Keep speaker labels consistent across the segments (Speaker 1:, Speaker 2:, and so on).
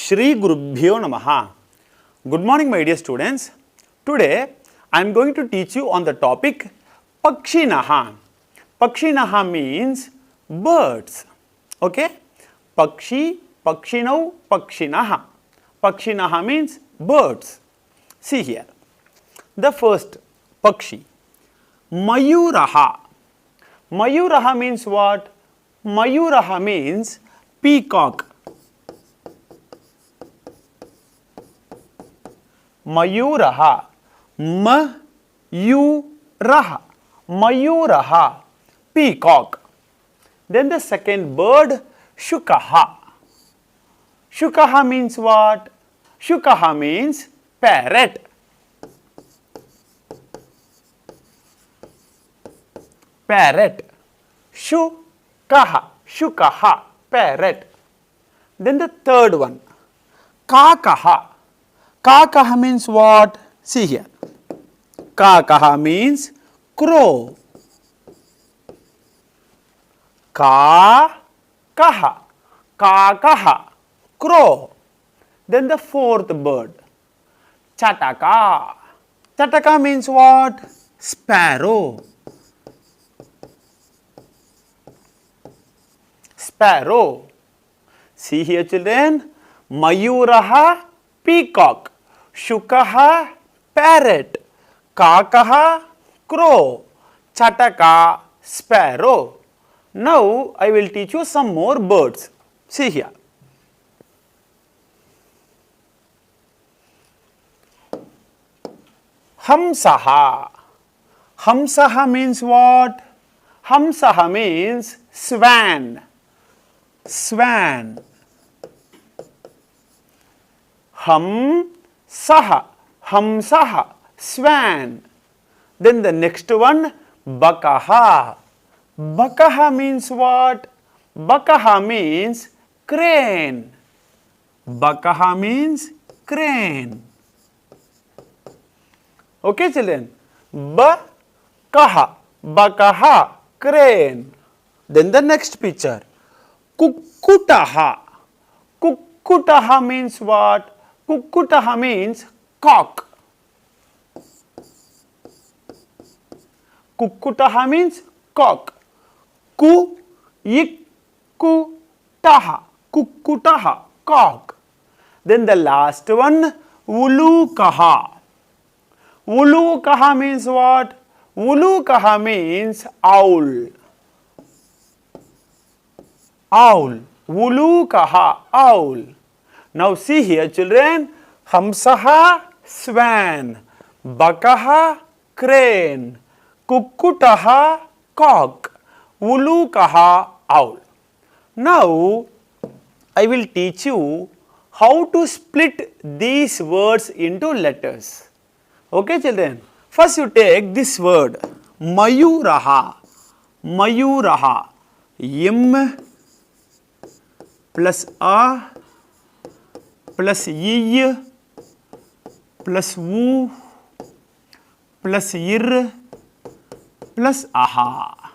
Speaker 1: Shri Gurubhyo Namaha. Good morning, my dear students. Today I am going to teach you on the topic Pakshinaha. Pakshinaha means birds. Okay? Pakshi, Pakshinau, Pakshinaha. Pakshinaha means birds. See here. The first Pakshi. Mayuraha. Mayuraha means what? Mayuraha means peacock. Mayuraha. Mayuraha. Mayuraha. Peacock. Then the second bird, Shukaha. Shukaha means what? Shukaha means parrot. Parrot. Shukaha. Shukaha. Parrot. Then the third one, Kakaha. Kakaha means what? See here. Kakaha means crow. Kakaha. Kakaha. Crow. Then the fourth bird, Chataka. Chataka means what? Sparrow. Sparrow. See here, children. Mayuraha, peacock. Shukaha, parrot. Kakaha, crow. Chataka, sparrow. Now I will teach you some more birds. See here. Hamsaha. Hamsaha means what? Hamsaha means swan. Swan. Hamsaha. Hamsaha. Swan. Then the next one, Bakaha. Bakaha means what? Bakaha means crane. Bakaha means crane. Okay, children. Bakaha. Bakaha. Crane. Then the next picture. Kukkutaha. Kukkutaha means what? Kukkutaha means cock. Kukkutaha means cock. Kukkutaha. Kukkutaha. Cock. Then the last one, Ulukaha. Ulukaha means what? Ulukaha means owl. Owl. Ulukaha. Owl. Now see here, children. Hamsaha, swan. Bakaha, crane. Kukkutaha, cock. Ulukaha, owl. Now I will teach you how to split these words into letters. Okay, children. First you take this word Mayuraha. Mayuraha. M plus A plus Y plus U plus Ir plus Aha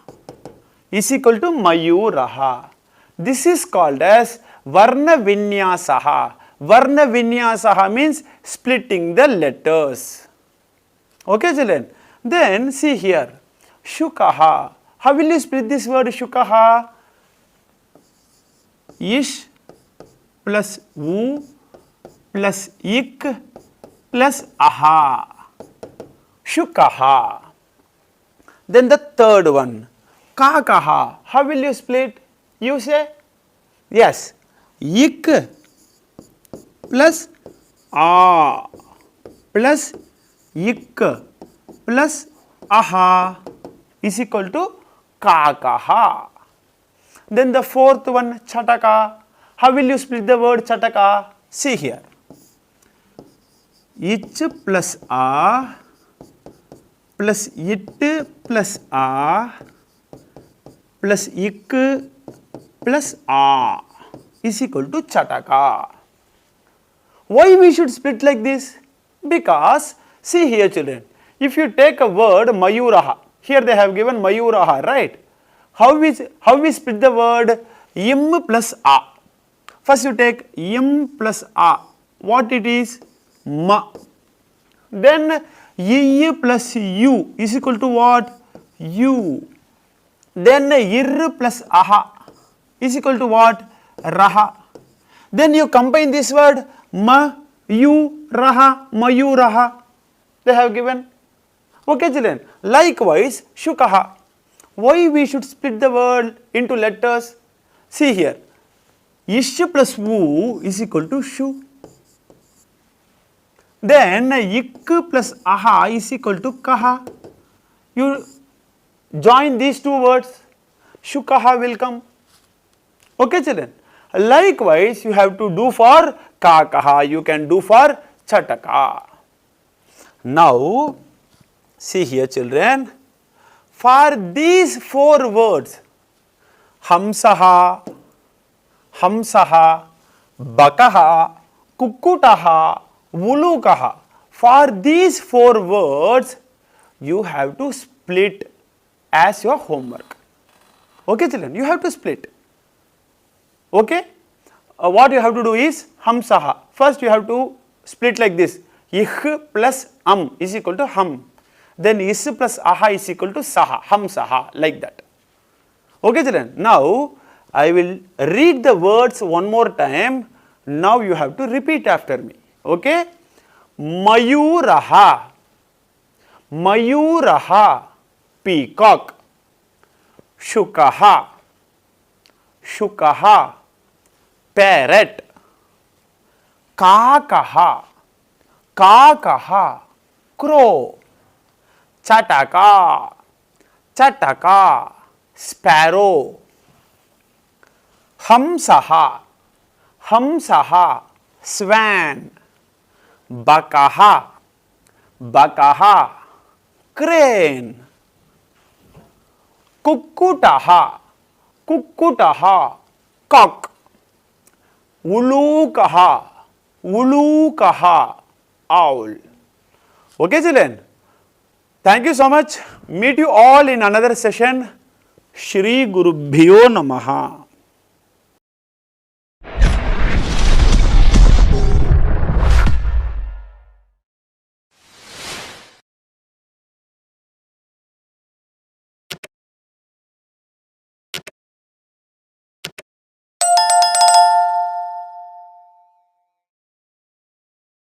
Speaker 1: is equal to Mayuraha. This is called as Varna Vinyasaha. Varna Vinyasaha means splitting the letters. Okay, children. Then see here, Shukaha. How will you split this word Shukaha? Ish plus U plus Ik plus Aha. Shukaha. Then the third one, Kakaha. How will you split? You say? Yes. Ik plus A plus Ik plus Aha is equal to Kakaha. Then the fourth one, Chataka. How will you split the word Chataka? See here. Ich plus A plus It plus A plus Ik plus A is equal to Chataka. Why we should split like this? Because see here, children, if you take a word Mayuraha, here they have given Mayuraha, right? How we split the word M plus A? First you take m plus a. What it is? Ma. Then I plus u is equal to what? U. Then ir plus aha is equal to what? Raha. Then you combine this word ma, yu, raha, mayu, raha. They have given. Okay, children. Likewise, shukaha. Why we should split the word into letters? See here. Ish plus vu is equal to shu. Then ik plus aha is equal to kaha. You join these two words, shukaha will come. Okay, children. Likewise, you have to do for kakaha, you can do for chataka. Now, see here, children. For these four words, hamsaha, hamsaha, bakaha, kukkutaha, vulukaha, for these four words, you have to split as your homework. Okay, children, you have to split. Okay, what you have to do is hamsaha. First, you have to split like this. Ih plus is equal to hum. Then is plus aha is equal to saha, hamsaha, like that. Okay, children. Now, I will read the words one more time. Now, you have to repeat after me. Okay, mayuraha, mayuraha, peacock. Shukaha, shukaha, parrot. Kakaha, kakaha, crow. Chataka, chataka, sparrow. Hamsaha, hamsaha, swan. Bakaha, bakaha, crane. Kukkutaha, kukkutaha, cock. Ulukaha, ulukaha, owl. Okay, children. Thank you so much. Meet you all in another session. Shri Gurubhyo Namaha.